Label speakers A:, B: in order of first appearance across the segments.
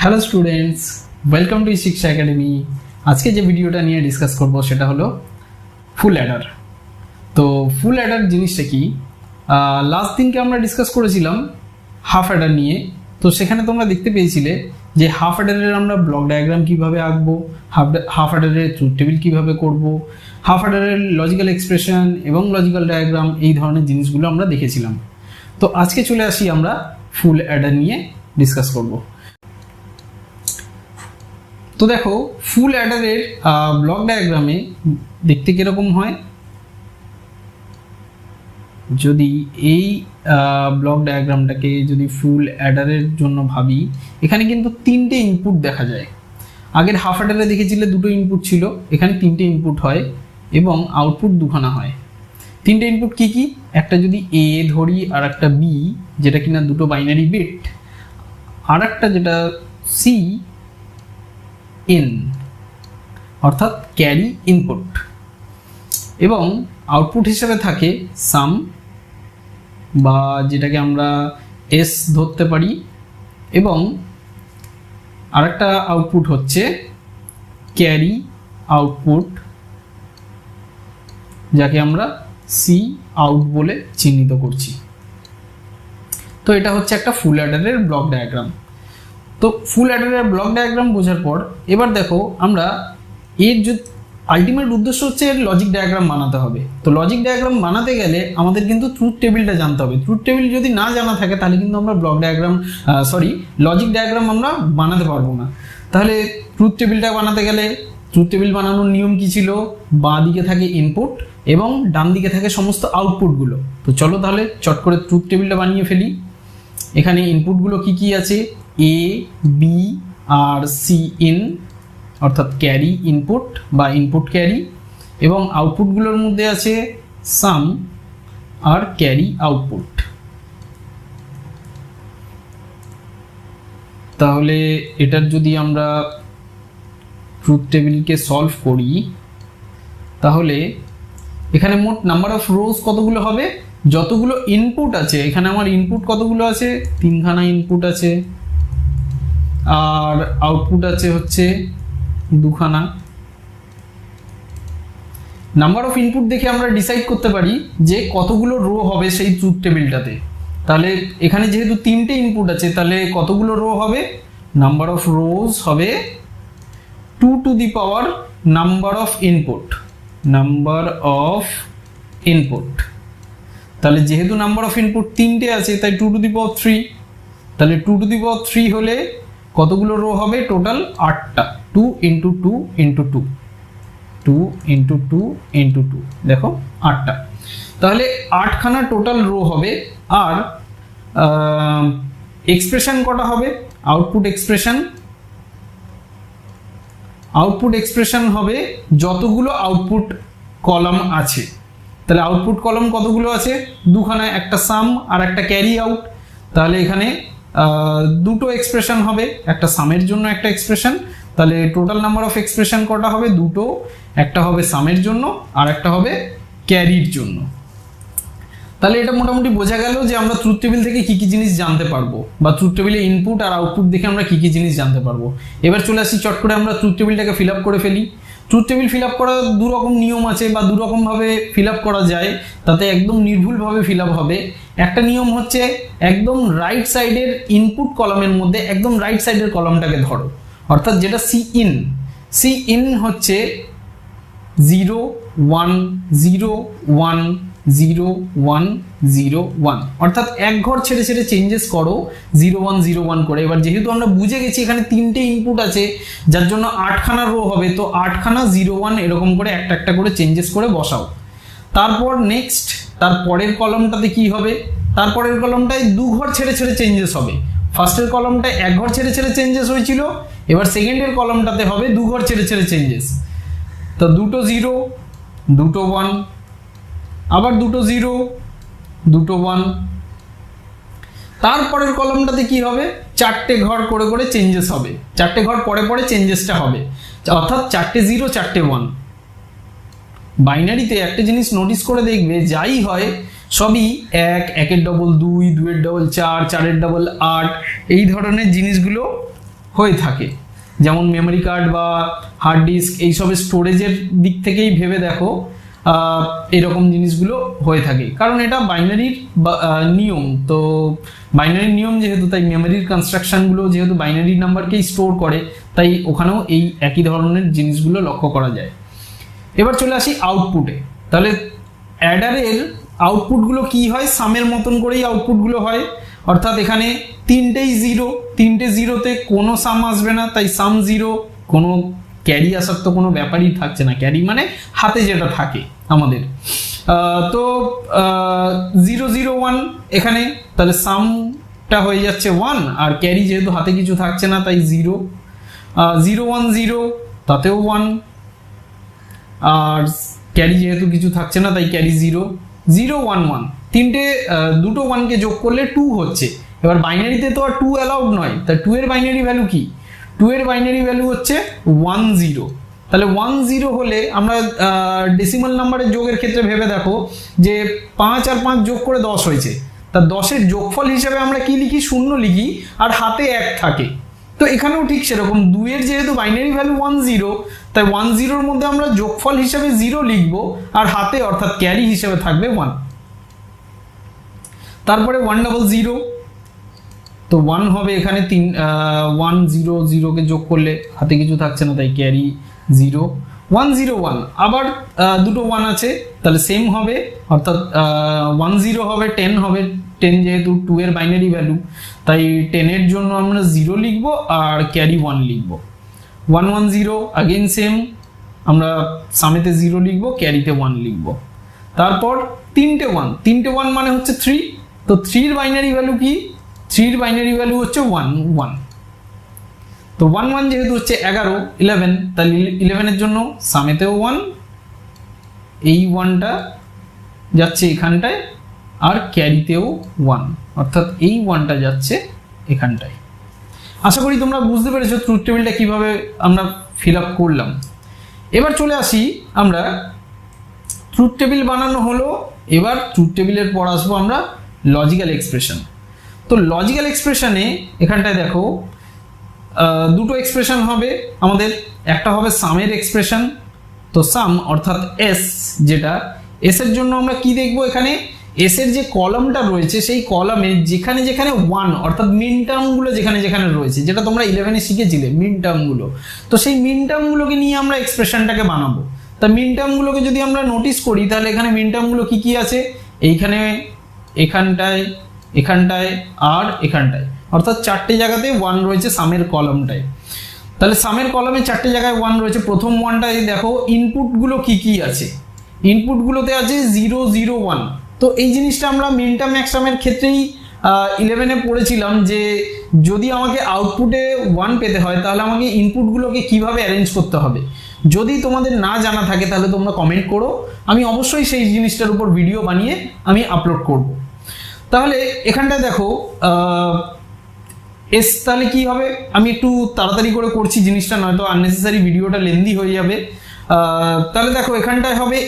A: Hello students, welcome to শিক্ষা academy. আজকে যে ভিডিওটা নিয়ে ডিসকাস করব সেটা হলো ফুল অ্যাডার। তো ফুল অ্যাডার জিনিসটা কি, লাস্ট দিনকে আমরা ডিসকাস করেছিলাম হাফ অ্যাডার নিয়ে। তো সেখানে তোমরা দেখতে পেয়েছিলে যে হাফ অ্যাডারের আমরা ব্লক ডায়াগ্রাম কীভাবে আঁকবো, হাফ অ্যাডারের ট্রুথ টেবিল কীভাবে করব, হাফ অ্যাডারের লজিক্যাল এক্সপ্রেশন এবং লজিক্যাল ডায়াগ্রাম, এই ধরনের জিনিসগুলো আমরা দেখেছিলাম। তো আজকে চলে আসি আমরা ফুল অ্যাডার নিয়ে ডিসকাস করব। তো দেখো, ফুল অ্যাডারের ব্লক ডায়াগ্রামে দেখতে কিরকম হয়। যদি এই ব্লক ডায়াগ্রামটাকে যদি ফুল অ্যাডারের জন্য ভাবি, এখানে কিন্তু তিনটে ইনপুট দেখা যায়। আগের হাফ অ্যাডারে দেখেছিলে দুটো ইনপুট ছিল, এখানে তিনটে ইনপুট হয় এবং আউটপুট দুখানা হয়। তিনটে ইনপুট কি কি? একটা যদি এ ধরি, আর একটা বি যেটা কিনা দুটো বাইনারি বিট, আর একটা যেটা সি ইন অর্থাৎ ক্যারি ইনপুট, এবং আউটপুট হিসেবে থাকে সাম বা যেটাকে আমরা এস ধরতে পারি, এবং আরেকটা আউটপুট হচ্ছে ক্যারি আউটপুট, যাকে আমরা সি আউট বলে চিহ্নিত করছি। তো এটা হচ্ছে একটা ফুল অ্যাডারের ব্লক ডায়াগ্রাম। তো ফুল অ্যাডারের ব্লক ডায়াগ্রাম বোঝার পর এবার দেখো, আমরা এর যে আলটিমেট উদ্দেশ্য হচ্ছে এর লজিক ডায়াগ্রাম বানাতে হবে। তো লজিক ডায়াগ্রাম বানাতে গেলে আমাদের কিন্তু ট্রুথ টেবিলটা জানতে হবে। ট্রুথ টেবিল যদি না জানা থাকে তাহলে কিন্তু আমরা লজিক ডায়াগ্রাম আমরা বানাতে পারবো না। তাহলে ট্রুথ টেবিলটা বানাতে গেলে ট্রুথ টেবিল বানানোর নিয়ম কি ছিল? বাঁ দিকে থাকে ইনপুট এবং ডান দিকে থাকে সমস্ত আউটপুটগুলো। তো চলো তাহলে চট করে ট্রুথ টেবিলটা বানিয়ে ফেলি। এখানে ইনপুটগুলো কি কি আছে? এ, বি আর সি ইন অর্থাৎ ক্যারি ইনপুট বা ইনপুট ক্যারি, এবং আউটপুটগুলোর মধ্যে আছে সাম আর ক্যারি আউটপুট। তাহলে এটার যদি আমরা ট্রুথ টেবিলকে সলভ করি, তাহলে এখানে মোট নাম্বার অফ রোজ কতগুলো হবে? যতগুলো ইনপুট আছে, এখানে আমার ইনপুট কতগুলো আছে? তিনখানা ইনপুট আছে, আর আউটপুট আছে হচ্ছে দুখানা। নাম্বার অফ ইনপুট দেখে আমরা ডিসাইড করতে পারি যে কতগুলো রো হবে সেই ট্রুথ টেবিলটাতে। তাহলে এখানে যেহেতু তিনটে ইনপুট আছে, তাহলে কতগুলো রো হবে? নাম্বার অফ রোজ হবে 2 to the power number of input, number of input. তাহলে যেহেতু নাম্বার অফ ইনপুট তিনটে আছে, তাই 2 টু দি পাওয়ার 3। তাহলে 2 টু দি পাওয়ার 3 হলে কতগুলো রো হবে? টোটাল 8টা। 2 ইন্টু 2 ইন্টু 2, 2 ইন্টু 2 ইন্টু 2, দেখো 8টা। তাহলে 8খানা টোটাল রো হবে। আর এক্সপ্রেশন কটা হবে? আউটপুট এক্সপ্রেশন হবে যতগুলো আউটপুট কলাম আছে। তাহলে আউটপুট কলাম কতগুলো আছে? দুখানা, একটা সাম আর একটা ক্যারি আউট। তাহলে এখানে দুটো এক্সপ্রেশন হবে, একটা সামের জন্য একটা এক্সপ্রেশন। তাহলে টোটাল নাম্বার অফ এক্সপ্রেশন কটা হবে? দুটো, একটা হবে সামের জন্য আর একটা হবে ক্যারির জন্য। তাহলে এটা মোটামুটি বোঝা গেল যে আমরা ট্রুথ টেবিল থেকে কি কি জিনিস জানতে পারবো, বা ট্রুথ টেবিলে ইনপুট আর আউটপুট দেখে আমরা কি কি জিনিস জানতে পারবো। এবার চলে আসি, চট করে আমরা ট্রুথ টেবিলটাকে ফিল আপ করে ফেলি। ট্রুথ টেবিল ফিল আপ করার দুরকম নিয়ম আছে বা দুরকমভাবে ফিল আপ করা যায়, তাতে একদম নির্ভুলভাবে ফিল আপ হবে। একটা নিয়ম হচ্ছে একদম রাইট সাইডের ইনপুট কলামের মধ্যে একদম রাইট সাইডের কলামটাকে ধরো, অর্থাৎ যেটা সি ইন হচ্ছে 0 1 0 1 0 1 0 1, অর্থাৎ এক ঘর ছেড়ে ছেড়ে চেঞ্জেস করো 0 1 0 1 করে। এবার যেহেতু আমরা বুঝে গেছি এখানে তিনটে ইনপুট আছে, যার জন্য 8খানা রো হবে, তো 8খানা 0 1 এরকম করে একটা একটা করে চেঞ্জেস করে বসাও। তারপর নেক্সট তারপরের কলমটাতে কি হবে? তারপরের কলমটায় দু ঘর ছেড়ে ছেড়ে চেঞ্জেস হবে। ফার্স্টের কলমটায় এক ঘর ছেড়ে ছেড়ে চেঞ্জেস হয়েছিল, এবার সেকেন্ডের কলমটাতে হবে দু ঘর ছেড়ে ছেড়ে চেঞ্জেস। তো দুটো 0 দুটো 1, আবার দুটো 0 দুটো 1। তারপরের কলমটাতে কি হবে? চারটে ঘর করে করে চেঞ্জেস হবে, চারটে ঘর পরে পরে চেঞ্জেসটা হবে, অর্থাৎ চারটে 0 চারটে 1। বাইনারিতে একটা জিনিস নোটিস করে দেখবে, যাই হয় সবই 1, 1 এর ডবল 2, 2 এর ডবল 4, 4 এর ডবল 8, এই ধরনের জিনিসগুলো হয়ে থাকে। যেমন মেমোরি কার্ড বা হার্ড ডিস্ক এইসবের স্টোরেজের দিক থেকেই ভেবে দেখো এরকম জিনিসগুলো হয়ে থাকে, কারণ এটা বাইনারির নিয়ম। তো বাইনারির নিয়ম যেহেতু, তাই মেমোরির কনস্ট্রাকশনগুলো যেহেতু বাইনারি নাম্বারকেই স্টোর করে, তাই ওখানেও এই একই ধরনের জিনিসগুলো লক্ষ্য করা যায়। এবার চলে আসি আউটপুটে। তাহলে অ্যাডারের আউটপুটগুলো কি হয়, সামের মতন করেই আউটপুটগুলো হয়, অর্থাৎ এখানে তিনটেই জিরো, তিনটে জিরোতে কোনো সাম আসবে না, তাই সাম জিরো, কোনো ক্যারি আসার তো কোনো ব্যাপারই থাকছে না। ক্যারি মানে হাতে যেটা থাকে আমাদের, তো 0 0 1 এখানে, তাহলে সামটা হয়ে যাচ্ছে 1, আর ক্যারি যেহেতু হাতে কিছু থাকছে না তাই 0 0 1 0 তাতেও 1, আর ক্যারি যেহেতু কিছু থাকছে না তাই ক্যারি 0 0 1 1, তিনটে দুটো 1কে যোগ করলে 2 হচ্ছে। এবার বাইনারিতে তো আর 2 অ্যালাউড নয়, তাই 2 এর বাইনারি ভ্যালু কি, 2 এর বাইনারি ভ্যালু হচ্ছে 1 0। তাহলে 1 0 হলে আমরা ডেসিমাল নাম্বারের যোগের ক্ষেত্রে ভেবে দেখো যে 5 আর 5 যোগ করে 10 হয়েছে, তা 10-এর যোগফল হিসাবে আমরা কি লিখি, 0 লিখি, আর হাতে 1 থাকে। তো এখানেও ঠিক সেরকম 2 এর যেহেতু বাইনারি ভ্যালু 1 0, তাই 1 0-র মধ্যে আমরা যোগফল হিসাবে 0 লিখব, আর হাতে অর্থাৎ ক্যারি হিসাবে থাকবে 1। তারপরে 1 0 0, তো 1 হবে এখানে 1 0 0-কে যোগ করলে হাতে কিছু থাকছে না তাই ক্যারি 0 1 0 1, আবার দুটো 1 আছে তাহলে সেম হবে, অর্থাৎ 1 0 হবে 10 হবে, 10 যেহেতু 2 এর বাইনারি ভ্যালু তাই 10 এর জন্য আমরা 0 লিখব আর ক্যারি 1 লিখব। 1 1 0 अगेन সেম, আমরা সামেতে 0 লিখব, ক্যারিতে 1 লিখব। তারপর তিনটে 1 মানে হচ্ছে 3, তো 3 এর বাইনারি ভ্যালু কি, 3 এর বাইনারি ভ্যালু হচ্ছে 1 1, তো 1 1 যেহেতু হচ্ছে 11 11, তাহলে 11 এর জন্য সামেতেও 1, এই 1টা যাচ্ছে এখানটায়, আর ক্যারিতেও 1, অর্থাৎ এই 1টা যাচ্ছে এখানটায়। আশা করি তোমরা বুঝতে পেরেছো ট্রুথ টেবিলটা কিভাবে আমরা ফিল আপ করলাম। এবার চলে আসি আমরা, ট্রুথ টেবিল বানানো হলো, এবার ট্রুথ টেবিলের পর আসবো আমরা লজিক্যাল এক্সপ্রেশন। তো লজিক্যাল এক্সপ্রেশনে এখানটায় দেখো দুটো এক্সপ্রেশন হবে আমাদের, একটা হবে সামের এক্সপ্রেশন। তো সাম অর্থাৎ এস, যেটা এস এর জন্য আমরা কি দেখবো, এখানে এস এর যে কলামটা রয়েছে সেই কলামে যেখানে যেখানে 1 অর্থাৎ মিন টার্মগুলো যেখানে যেখানে রয়েছে, যেটা তোমরা 11-এ শিখেছিলে মিন টার্মগুলো, তো সেই মিন টার্মগুলোকে নিয়ে আমরা এক্সপ্রেশনটাকে বানাবো। তা মিন টার্মগুলোকে যদি আমরা নোটিস করি তাহলে এখানে মিন টার্মগুলো কি কি আছে, এইখানে, এখানটায়, এখানটায় আর এখানটায়, অর্থাৎ 4টে জায়গাতে 1 রয়েছে সামের কলামটায়। তাহলে সামের কলামে 4টে জায়গায় 1 রয়েছে। প্রথম 1টায় দেখো ইনপুটগুলো কি কি আছে, ইনপুটগুলোতে আছে 0 0 1। তো এই জিনিসটা আমরা মিনটার্ম ম্যাক্সটার্মের ক্ষেত্রেই 11-এ পড়েছিলাম যে যদি আমাকে আউটপুটে 1 পেতে হয় তাহলে আমাকে ইনপুটগুলোকে কিভাবে অ্যারেঞ্জ করতে হবে। যদি তোমাদের না জানা থাকে তাহলে তোমরা কমেন্ট করো, আমি অবশ্যই সেই জিনিসটার উপর ভিডিও বানিয়ে আমি আপলোড করব। তাহলে এখানটায় দেখো এস, তাহলে কি হবে, আমি একটু তাড়াতাড়ি করে করছি জিনিসটা, নয়তো আননেসেসারি ভিডিওটা লেন্দি হয়ে যাবে। তাহলে দেখো এখানটায় হবে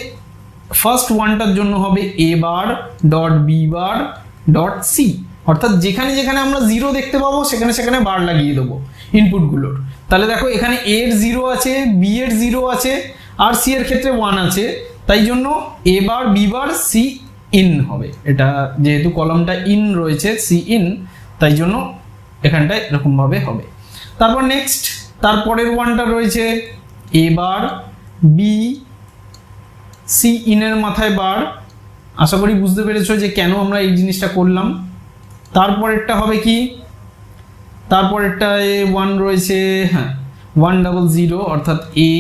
A: ফার্স্ট 1টার জন্য হবে a bar dot B bar dot C, অর্থাৎ যেখানে যেখানে আমরা 0 দেখতে পাবো সেখানে সেখানে বার লাগিয়ে দেবো ইনপুটগুলোর। তাহলে দেখো এখানে a এর 0 আছে, b এর 0 আছে, আর c এর ক্ষেত্রে 1 আছে, তাই জন্য a bar b bar c in হবে। এটা যেহেতু কলামটা ইন রয়েছে c ইন, তাই জন্য এখানটায় এরকম ভাবে হবে। তারপর নেক্সট তারপরের 1টা রয়েছে a বার b c ইনের মাথায় বার। আশা করি বুঝতে পেরেছো যে কেন আমরা এই জিনিসটা করলাম। তারপরেরটা হবে কি, তারপরেরটায় 1 রয়েছে, হ্যাঁ 1 0 0, অর্থাৎ a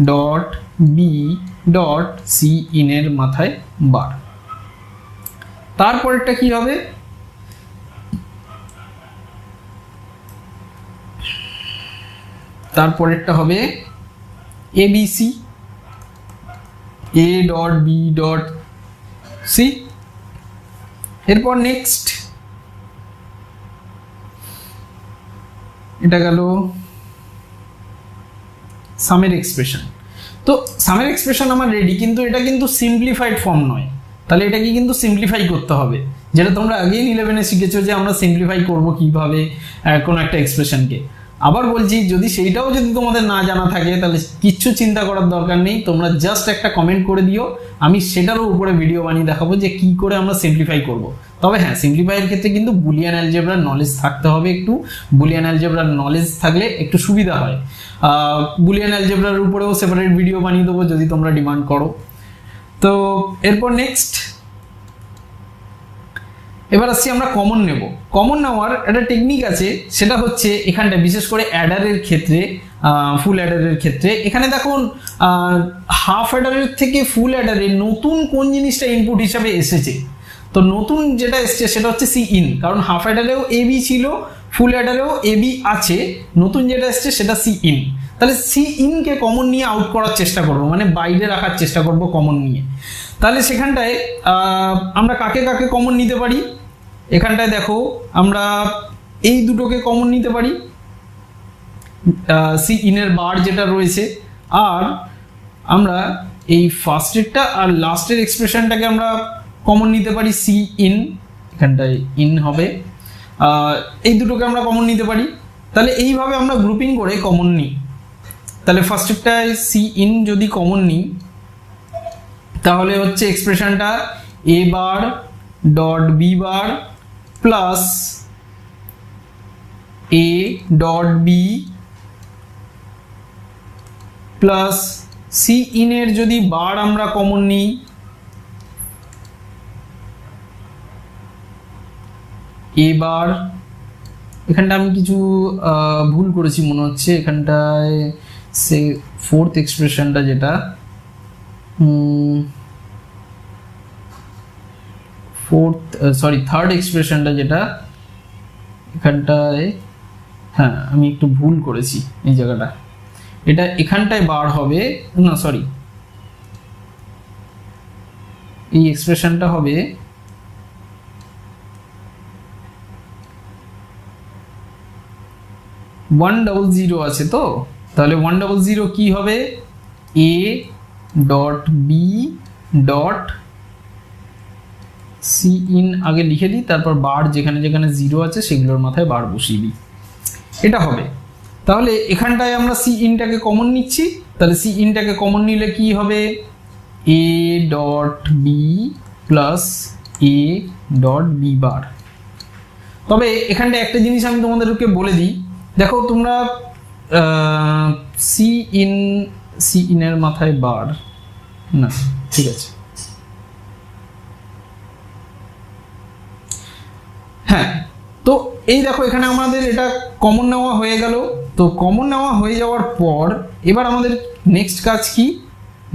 A: dot B dot C ইনের মাথায় বার। তারপরেরটা কি হবে, তারপরেরটা হবে abc, a dot B dot C. এরপর নেক্সট এটা গেল সামের এক্সপ্রেশন। তো সামের এক্সপ্রেশন আমার রেডি, কিন্তু এটা কিন্তু সিম্পলিফাইড ফর্ম নয়, তাহলে এটাকে কিন্তু সিম্পলিফাই করতে হবে, যেটা তোমরা আগেই 11-এ শিখেছো যে আমরা সিম্পলিফাই করব কিভাবে কোনো একটা এক্সপ্রেশনকে। আবার বলছি, যদি সেইটাও যদি তোমাদের না জানা থাকে তাহলে কিচ্ছু চিন্তা করার দরকার নেই, তোমরা জাস্ট একটা কমেন্ট করে দিও, আমি সেটারও উপরে ভিডিও বানিয়ে দেখাবো যে কি করে আমরা সিম্পলিফাই করব। তবে হ্যাঁ, সিম্পলিফাইয়ের ক্ষেত্রে কিন্তু বুলিয়ান অ্যালজেব্রার নলেজ থাকতে হবে একটু, বুলিয়ান অ্যালজেব্রার নলেজ থাকলে একটু সুবিধা হয়। বুলিয়ান অ্যালজেব্রার উপরেও সেপারেট ভিডিও বানিয়ে দেবো যদি তোমরা ডিমান্ড করো। তো এরপর নেক্সট এবার আসছি আমরা কমন নেব। কমন নেওয়ার একটা টেকনিক আছে, সেটা হচ্ছে এখানটা বিশেষ করে অ্যাডারের ক্ষেত্রে, ফুল অ্যাডারের ক্ষেত্রে এখানে দেখুন হাফ অ্যাডারের থেকে ফুল অ্যাডারে নতুন কোন জিনিসটা ইনপুট হিসাবে এসেছে। তো নতুন যেটা এসছে সেটা হচ্ছে সি ইন, কারণ হাফ অ্যাডারেও এবি ছিল, ফুল অ্যাডারেও এবি আছে, নতুন যেটা এসছে সেটা সি ইন। তাহলে সি ইনকে কমন নিয়ে আউট করার চেষ্টা করবো, মানে বাইরে রাখার চেষ্টা করবো কমন নিয়ে। তাহলে সেখানটায় আমরা কাকে কাকে কমন নিতে পারি, এখানটায় দেখো আমরা এই দুটোকে কমন নিতে পারি, সি ইনের বার যেটা রয়েছে, আর আমরা এই ফার্স্টেরটা আর লাস্টের এক্সপ্রেশনটাকে আমরা কমন নিতে পারি সি ইন, এখানটায় ইন হবে, এই দুটোকে আমরা কমন নিতে পারি। তাহলে এইভাবে আমরা গ্রুপিং করে কমন নিই। তাহলে ফার্স্টেরটায় সি ইন যদি কমন নিই তাহলে হচ্ছে এক্সপ্রেশনটা A bar dot B bar plus A dot B plus C ইনের যদি বার আমরা কমন নিই এ বার, এখানটা আমি কিছু ভুল করেছি মনে হচ্ছে, এখানটায় সে ফোর্থ এক্সপ্রেশনটা যেটা থার্ড এক্সপ্রেশনটা যেটা এখানটায়, হ্যাঁ আমি একটু ভুল করেছি এই জায়গাটা, এটা এখানটায় বার হবে না, সরি এই এক্সপ্রেশনটা হবে ওয়ান ডাবল জিরো আছে, তো তাহলে 100 কি হবে A dot B dot C in আগে লিখে দিই, তারপর বার যেখানে যেখানে জিরো আছে সেগুলোর মাথায় বার বসিয়ে দিই, এটা হবে। তাহলে এখানটায় আমরা সি ইনটাকে কমন নিচ্ছি, তাহলে সি ইনটাকে কমন নিলে কি হবে A dot B plus A dot B bar. তবে এখানটায় একটা জিনিস আমি তোমাদেরকে বলে দিই, দেখো তোমরা সি ইনের মাথায় বার না, ঠিক আছে, হ্যাঁ। তো এই দেখো এখানে আমাদের এটা কমন নেওয়া হয়ে গেল। তো কমন নেওয়া হয়ে যাওয়ার পর এবার আমাদের নেক্সট কাজ কি,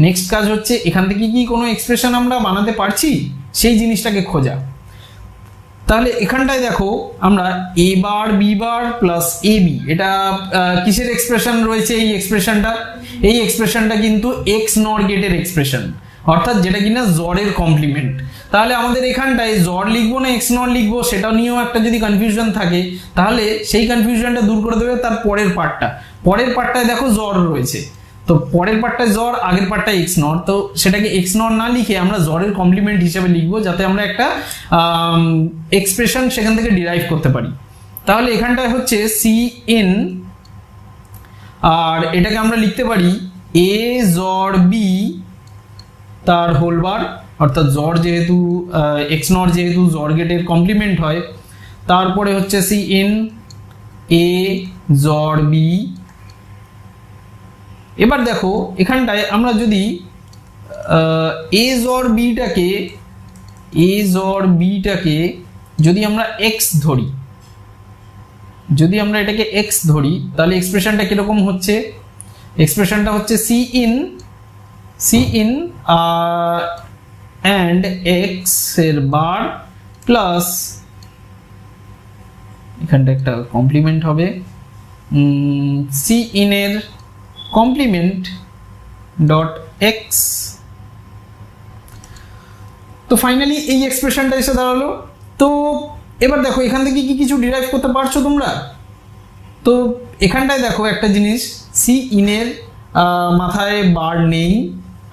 A: নেক্সট কাজ হচ্ছে এখান থেকে কি কোনো এক্সপ্রেশন আমরা বানাতে পারছি সেই জিনিসটাকে খোঁজা। তাহলে এখানটায় দেখো আমরা এ bar B bar plus A B, এটা কিসের এক্সপ্রেশন রয়েছে, এই এক্সপ্রেশনটা কিন্তু এক্স নর গেটের এক্সপ্রেশন, অর্থাৎ যেটা কিনা জরের কমপ্লিমেন্ট। তাহলে আমাদের এখানটায় জর লিখবো না এক্স নর লিখবো সেটা নিয়েও একটা যদি কনফিউশন থাকে, তাহলে সেই কনফিউশনটা দূর করে দেবে তার পরের পার্টটায় দেখো জর রয়েছে, তো পরের পার্টটায় জ্বর, আগের পার্টটায় এক্স নট, তো সেটাকে এক্স নট না লিখে আমরা জ্বরের কমপ্লিমেন্ট হিসেবে লিখবো, যাতে আমরা একটা এক্সপ্রেশন সেখান থেকে ডিরাইভ করতে পারি। তাহলে এখানটায় হচ্ছে সি ইন, আর এটাকে আমরা লিখতে পারি এ জ্বর বি তার হোল বার, অর্থাৎ জ্বর যেহেতু এক্স নট যেহেতু জ্বর গেটের কমপ্লিমেন্ট হয়, তারপরে হচ্ছে সি ইন এ জ্বর বি। এবার দেখো এখানটায় আমরা যদি এ জ্বর বিটাকে যদি আমরা এক্স ধরি, যদি আমরা এটাকে এক্স ধরি তাহলে এক্সপ্রেশনটা কিরকম হচ্ছে, এক্সপ্রেশনটা হচ্ছে সি ইন অ্যান্ড এক্স এর বার প্লাস এখানটা একটা কমপ্লিমেন্ট হবে সি ইন এর কমপ্লিমেন্ট ডট এক্স। তো ফাইনালি এই এক্সপ্রেশনটা এসে দাঁড়ালো। তো এবার দেখো এখান থেকে কি কিছু ডিরাইভ করতে পারছো তোমরা। তো এখানটায় দেখো একটা জিনিস, সি ইনের মাথায় বার নেই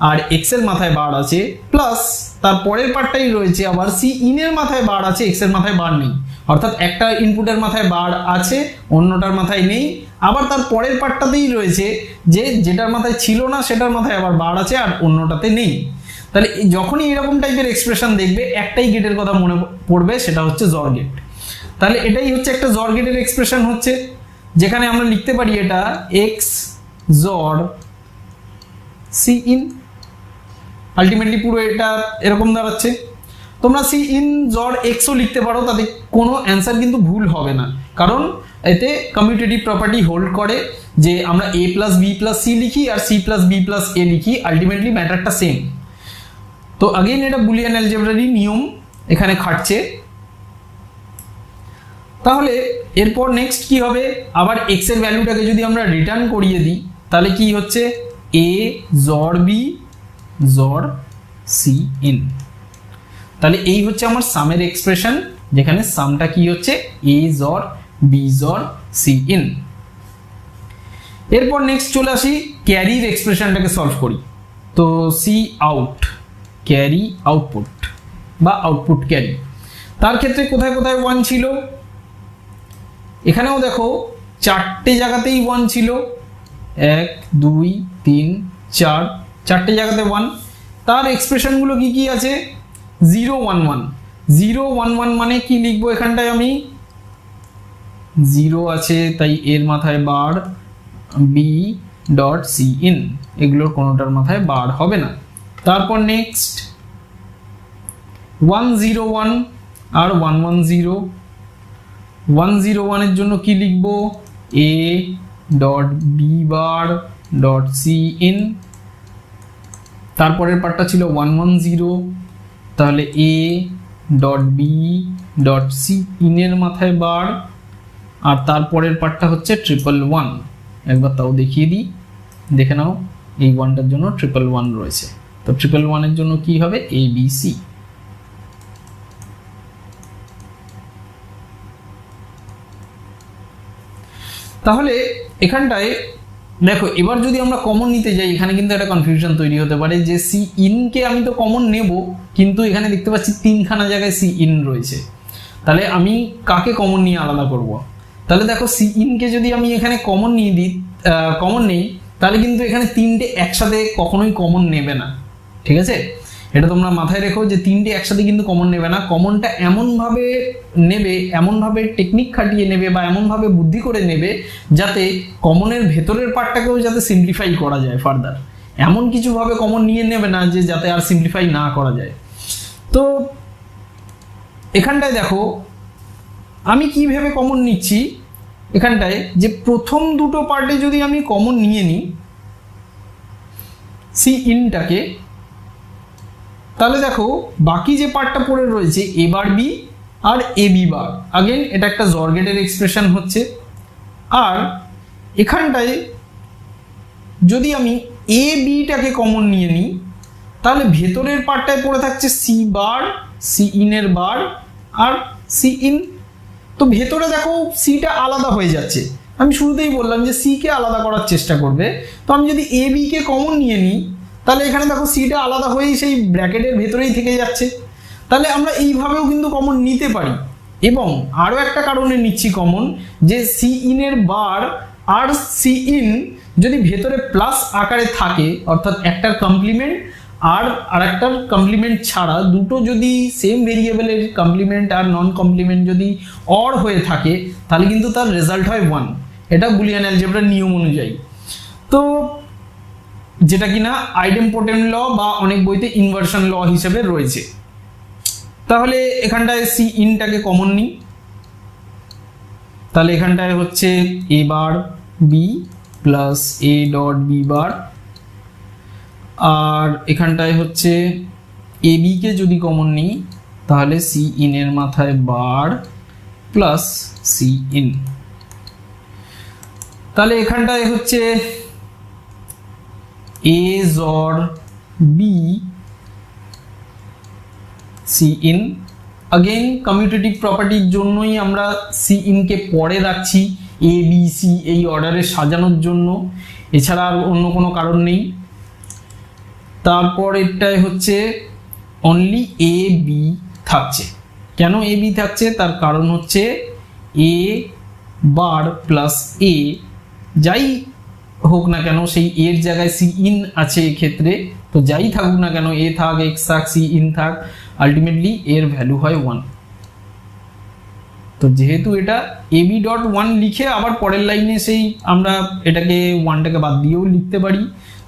A: আর এক্স এর মাথায় বার আছে, প্লাস তার পরের পার্টটাই রয়েছে আবার সি ইনের মাথায় বার আছে, এক্স এর মাথায় বার নেই, অর্থাৎ একটা ইনপুটের মাথায় বার আছে অন্যটার মাথায় নেই, আবার তার পরের পার্টটাতেই রয়েছে যে যেটার মাথায় ছিল না সেটার মাথায় আবার বার আছে আর অন্যটাতে নেই। তাহলে যখনই এরকম টাইপের এক্সপ্রেশন দেখবে একটাই গেটের কথা মনে পড়বে, সেটা হচ্ছে জর গেট। তাহলে এটাই হচ্ছে একটা জর গেটের এক্সপ্রেশন হচ্ছে, যেখানে আমরা লিখতে পারি এটা এক্স জর সি ইন। আলটিমেটলি পুরো এটা এরকম দাঁড়াচ্ছে। তোমরা সি ইন জর এক্সও লিখতে পারো, তাতে কোনো অ্যান্সার কিন্তু ভুল হবে না, কারণ এতে কমিউটেটিভ প্রপার্টি হোল্ড করে যে আমরা এ প্লাস বি প্লাস সি লিখি আর সি প্লাস বি প্লাস এ লিখি, আলটিমেটলি ম্যাটারটা সেম। তো আগেইন এটা বুলিয়ান অ্যালজেব্রারই নিয়ম এখানে খাটছে। তাহলে এরপর নেক্সট কি হবে, আবার এক্স এর ভ্যালুটাকে যদি আমরা রিটার্ন করিয়ে দিই তাহলে কি হচ্ছে এ জর বি জর সি ইন। তাহলে এই হচ্ছে আমার সামের এক্সপ্রেশন, যেখানে সামটা কি হচ্ছে এ জর বি জর সি ইন। এরপর নেক্সট চলে আসি ক্যারির এক্সপ্রেশনটাকে সলভ করি। তো সি আউট ক্যারি আউটপুট বা আউটপুট ক্যারি, তার ক্ষেত্রে কোথায় কোথায় 1 ছিল, এখানেও দেখো চারটে জায়গাতেই 1 ছিল, 1 2 3 4, চারটে জায়গাতে 1। তার এক্সপ্রেশনগুলো কি কি আছে, 0 1 1, 0 1 1 মানে কি লিখবো, এখানটায় আমি 0 আছে তাই এর মাথায় bar B dot C in, এগুলোর কোনোটার মাথায় বার হবে না। তারপর নেক্সট 1 0 1 আর 1 1 0, 1 0 1 এর জন্য কি লিখবো A dot B bar dot C in. তারপরের পার্টটা ছিল 1 1 0, তাহলে A dot B dot C ইনের মাথায় বার, আর তারপরের পার্টটা হচ্ছে 1 1 1। একবার তাও দেখিয়ে দিই, দেখে নাও এই 1টার জন্য 1 1 1 রয়েছে। তো 1 1 1 এর জন্য কি হবে এ বি সি। তাহলে এখানটায় দেখো এবার যদি আমরা কমন নিতে যাই, এখানে কিন্তু একটা কনফিউশন তৈরি হতে পারে যে সি ইনকে আমি তো কমন নেব, কিন্তু এখানে দেখতে পাচ্ছি 3খানা জায়গায় সি ইন রয়েছে, তাহলে আমি কাকে কমন নিয়ে আলাদা করব। তাহলে দেখো সি ইনকে যদি আমি এখানে কমন নিয়ে দিই, কমন নেই, তাহলে কিন্তু এখানে 3টে একসাথে কখনোই কমন নেবে না, ঠিক আছে? এটা তোমরা মাথায় রেখো যে 3টে একসাথে কিন্তু কমন নেবে না। কমনটা এমনভাবে নেবে, এমনভাবে টেকনিক খাটিয়ে নেবে বা এমনভাবে বুদ্ধি করে নেবে যাতে কমনের ভেতরের পার্টটাকেও যাতে সিম্পলিফাই করা যায় ফার্দার। এমন কিছুভাবে কমন নিয়ে নেবে না যে যাতে আর সিম্পলিফাই না করা যায়। তো এখানটায় দেখো আমি কি ভেবে কমন নিচ্ছি, এখানটায় যে প্রথম দুটো পার্টে যদি আমি কমন নিয়ে নিই সি ইনটাকে, তাহলে দেখো বাকি যে পার্টটা পড়ে রয়েছে এ bar B R A B bar, again এটা একটা জর গেটের এক্সপ্রেশন হচ্ছে। আর এখানটায় যদি আমি এ বিটাকে কমন নিয়ে নিই তাহলে ভেতরের পার্টটায় পড়ে থাকছে সি বার, সি ইনের বার আর সি ইন। তো ভেতরে দেখো সিটা আলাদা হয়ে যাচ্ছে, আমি শুরুতেই বললাম যে সি কে আলাদা করার চেষ্টা করবে। তো আমি যদি এ বি কে কমন নিয়ে নিই তাহলে এখানে দেখো সিটা আলাদা হয়েই সেই ব্র্যাকেটের ভেতরেই থেকে যাচ্ছে। তাহলে আমরা এইভাবেও কিন্তু কমন নিতে পারি। এবং আরও একটা কারণে নিচ্ছি কমন, যে সি ইনের বার আর সি ইন যদি ভেতরে প্লাস আকারে থাকে, অর্থাৎ একটার কমপ্লিমেন্ট আর আরেকটার কমপ্লিমেন্ট ছাড়া দুটো যদি সেম ভেরিয়েবলের কমপ্লিমেন্ট আর নন কমপ্লিমেন্ট যদি অর হয়ে থাকে তাহলে কিন্তু তার রেজাল্ট হয় 1। এটা বুলিয়ান অ্যালজেব্রার নিয়ম অনুযায়ী, তো যেটা কিনা আইডেমপোটেন্ট ল বা অনেক বইতে ইনভার্সন ল হিসেবে রয়েছে। তাহলে এখানটায় সি ইনটাকে কমন নিই, তাহলে এখানটায় হচ্ছে A bar B plus A dot B bar, আর এখানটায় হচ্ছে এ বি কে যদি কমন নিই তাহলে সি ইনের মাথায় বার প্লাস সি ইন। তাহলে এখানটায় হচ্ছে A XOR B C in. Again commutative प्रॉपर्टिर জন্যই আমরা সি ইন কে পরে রাখছি এ বি সি এই অর্ডারে সাজানোর জন্য, এছাড়া আর অন্য কোনো কারণ নেই। তারপর এটাই হচ্ছে অনলি এ বি থাকছে। কেন এ বি থাকছে? তার কারণ হচ্ছে এ বার প্লাস এ যাই হোক না কেন সেই এর জায়গায় সি ইন আছে এক্ষেত্রে, তো যাই থাকুক না কেন, এ থাক, এক্স থাক, সি ইন থাক, আলটিমেটলি এর ভ্যালু হয় 1। তো যেহেতু এটা ab.1 লিখে আবার পরের লাইনে সেই আমরা এটাকে 1টাকে বাদ দিয়েও লিখতে পারি,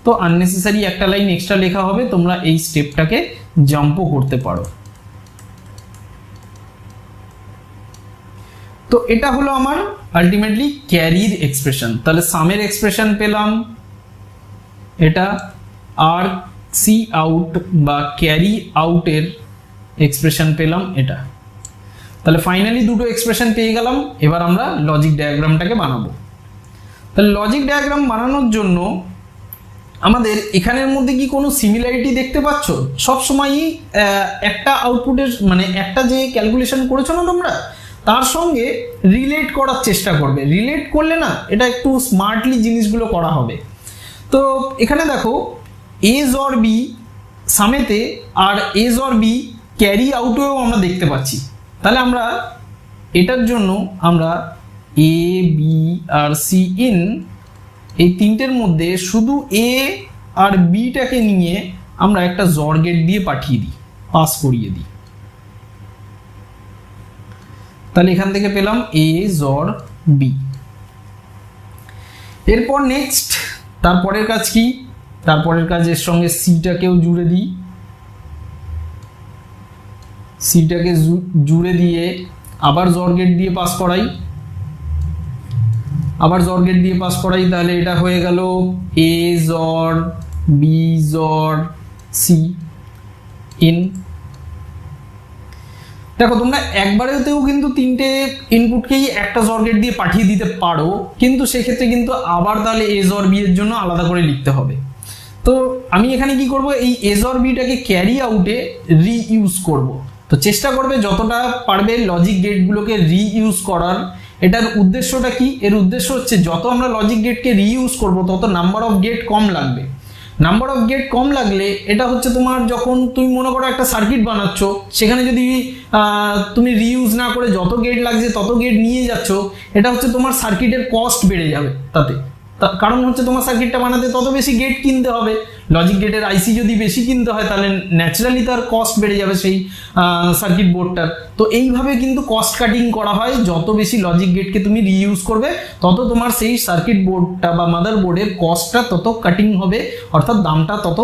A: তো আননেসেসারি একটা লাইন এক্সট্রা লেখা হবে, তোমরা এই স্টেপটাকে জাম্পও করতে পারো। তো এটা হলো আমার আলটিমেটলি ক্যারির এক্সপ্রেশন। তাহলে সামের এক্সপ্রেশন পেলাম এটা, আর সি আউট বা ক্যারি আউটের এক্সপ্রেশন পেলাম এটা। তাহলে ফাইনালি দুটো এক্সপ্রেশন পেয়ে গেলাম। এবার আমরা লজিক ডায়াগ্রামটাকে বানাবো। তাহলে লজিক ডায়াগ্রাম বানানোর জন্য আমাদের এখানের মধ্যে কি কোনো সিমিলারিটি দেখতে পাচ্ছ? সবসময়ই একটা আউটপুটের মানে একটা যে ক্যালকুলেশন করেছো না তোমরা, তার সঙ্গে রিলেট করার চেষ্টা করবে। রিলেট করলে না এটা একটু স্মার্টলি জিনিসগুলো করা হবে। তো এখানে দেখো এজ অর বি সামেতে আর এজ অর বি ক্যারি আউটেও আমরা দেখতে পাচ্ছি। তাহলে আমরা এটার জন্য আমরা এ বি আর সি ইন এই তিনটের মধ্যে শুধু এ আর বিটাকে নিয়ে আমরা একটা জর গেট দিয়ে পাঠিয়ে দিই, পাস করিয়ে দিই। তাহলে এখান থেকে পেলাম এ জর বি। এরপর নেক্সট তারপরের কাজ কি? তারপরের কাজের সঙ্গে সিটাকেও জুড়ে দিই, সিটাকে জুড়ে দিয়ে আবার জর গেট দিয়ে পাস করাই, আবার জর গেট দিয়ে পাস করাই। তাহলে এটা হয়ে গেল এ জর বি জর সি ইন। দেখো তোমরা একবারেতেও কিন্তু তিনটে ইনপুটকেই একটা জর গেট দিয়ে পাঠিয়ে দিতে পারো, কিন্তু সেক্ষেত্রে কিন্তু আবার তাহলে এ জর বি এর জন্য আলাদা করে লিখতে হবে। তো আমি এখানে কি করব, এই এ জর বিটাকে ক্যারি আউটে রিইউজ করব। তো চেষ্টা করবে যতটা পারবে লজিক গেটগুলোকে রিইউজ করার। এটার উদ্দেশ্যটা কি? এর উদ্দেশ্য হচ্ছে যত আমরা লজিক গেটকে রিইউজ করব তত নাম্বার অফ গেট কম লাগবে। নাম্বার অফ গেট কম লাগলে এটা হচ্ছে তোমার, যখন তুমি মনে করো একটা সার্কিট বানাচ্ছ, সেখানে যদি তুমি রিইউজ না করে যত গেট লাগছে তত গেট নিয়ে যাচ্ছ, এটা হচ্ছে তোমার সার্কিটের কস্ট বেড়ে যাবে তাতে। কারণ হচ্ছে তোমার সার্কিটটা বানাতে তত বেশি গেট কিনতে হবে। লজিক গেটের আইসি যদি বেশি কিনতে হয় তাহলে ন্যাচারালি তার কস্ট বেড়ে যাবে সেই সার্কিট বোর্ডটার। তো এইভাবে কিন্তু কস্ট কাটিং করা হয়। যত বেশি লজিক গেটকে তুমি রিইউজ করবে তত তোমার সেই সার্কিট বোর্ডটা বা মাদার বোর্ডের কস্টটা তত কাটিং হবে, অর্থাৎ দামটা তত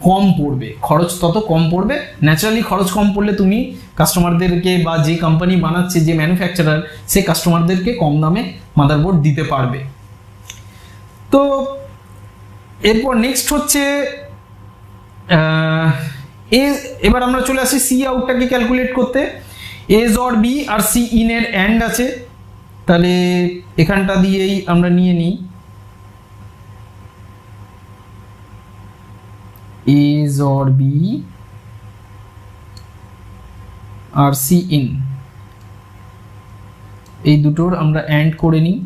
A: কম পড়বে, খরচ তত কম পড়বে। ন্যাচারালি খরচ কম পড়লে তুমি কাস্টমারদেরকে বা যে কোম্পানি বানাচ্ছে, যে ম্যানুফ্যাকচারার, সে কাস্টমারদেরকে কম দামে মাদারবোর্ড দিতে পারবে। তো এরপর নেক্সট হচ্ছে এবার আমরা চলে আসি সি আউটটাকে ক্যালকুলেট করতে। এ জর বি আর সি ইন এর অ্যান্ড আছে, তাহলে এখানটা দিয়েই আমরা নিয়ে নিই এ জর বি আর সি ইন, এই দুটোর আমরা অ্যান্ড করে নিই।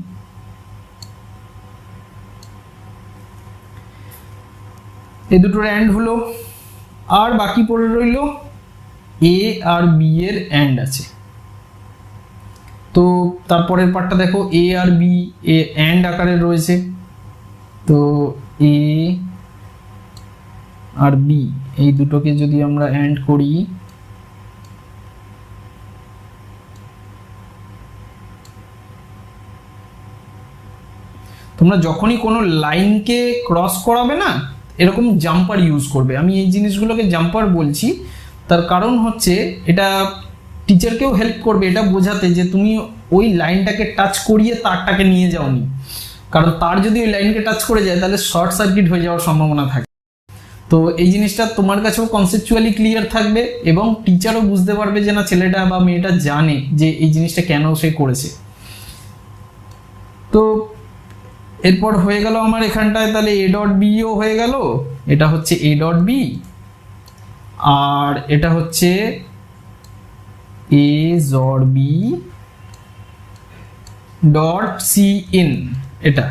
A: এই দুটোর অ্যান্ড হলো, আর বাকি পড়ে রইল এ আর বি এর অ্যান্ড আছে। তো তারপরের পার্টটা দেখো, এ আর বি এ অ্যান্ড আকারে রয়েছে। তো এ আর বি এই দুটোকে যদি আমরা অ্যান্ড করি, তোমরা যখনই কোনো লাইনকে ক্রস করাবে না, এরকম জাম্পার ইউজ করবে। আমি এই জিনিসগুলোকে জাম্পার বলছি, তার কারণ হচ্ছে এটা টিচারকেও হেল্প করবে এটা বোঝাতে যে তুমি ওই লাইনটাকে টাচ করিয়ে তারটাকে নিয়ে যাওনি। কারণ তার যদি ওই লাইনকে টাচ করে যায় তাহলে শর্ট সার্কিট হয়ে যাওয়ার সম্ভাবনা থাকে। তো এই জিনিসটা তোমার কাছেও কনসেপচুয়ালি ক্লিয়ার থাকবে এবং টিচারও বুঝতে পারবে যে না, ছেলেটা বা মেয়েটা জানে যে এই জিনিসটা কেন সে করেছে। তো এরপর হয়ে গেল আমার এখানটায়, তাহলে এ ডট বিও হয়ে গেল। এটা হচ্ছে এ ডট বি আর এটা হচ্ছে A XOR B dot C in এটা।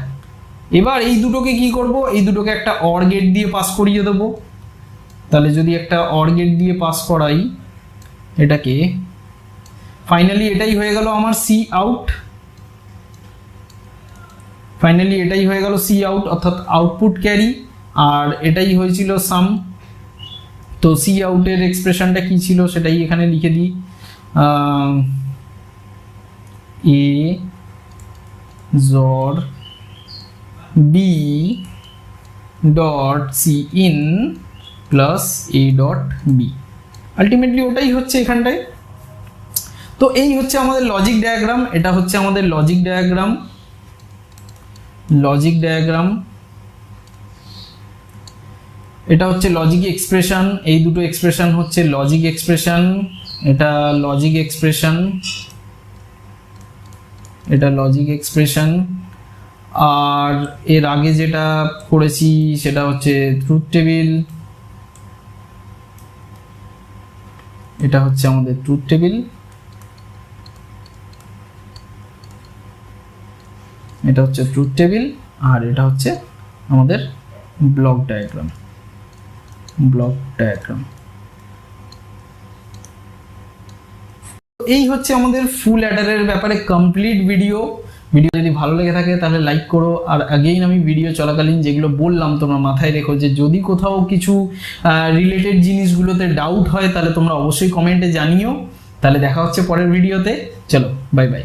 A: এবার এই দুটোকে কি করব, এই দুটোকে একটা অর গেট দিয়ে পাস করিয়ে দেবো। তাহলে যদি একটা অর গেট দিয়ে পাস করাই এটাকে, ফাইনালি এটাই হয়ে গেল আমার সি আউট। ফাইনালি এটাই হয়ে গেল সি আউট অর্থাৎ আউটপুট ক্যারি, আর এটাই হয়েছিল সাম। তো সি আউটের এক্সপ্রেশনটা কি ছিল সেটাই এখানে লিখে দিই, A XOR B dot C in plus A dot B, ultimately ওটাই হচ্ছে এখানটায়। তো এই হচ্ছে আমাদের লজিক ডায়াগ্রাম, এটা হচ্ছে আমাদের লজিক ডায়াগ্রাম। এটা হচ্ছে লজিক এক্সপ্রেশন, এই দুটো এক্সপ্রেশন হচ্ছে লজিক এক্সপ্রেশন, এটা লজিক এক্সপ্রেশন, এটা লজিক এক্সপ্রেশন। আর এর আগে যেটা করেছি সেটা হচ্ছে ট্রুথ টেবিল, এটা হচ্ছে আমাদের ট্রুথ টেবিল, এটা হচ্ছে ট্রুথ টেবিল, আর এটা হচ্ছে আমাদের ব্লক ডায়াগ্রাম। এই হচ্ছে আমাদের ফুল অ্যাডারের ব্যাপারে কমপ্লিট ভিডিও। যদি ভালো লেগে থাকে তাহলে লাইক করো, আর আগেইন আমি ভিডিও চলাকালীন যেগুলো বললাম তোমরা মাথায় রেখো যে যদি কোথাও কিছু রিলেটেড জিনিসগুলোতে ডাউট হয় তাহলে তোমরা অবশ্যই কমেন্টে জানিও। তাহলে দেখা হচ্ছে পরের ভিডিওতে, চলো বাই বাই।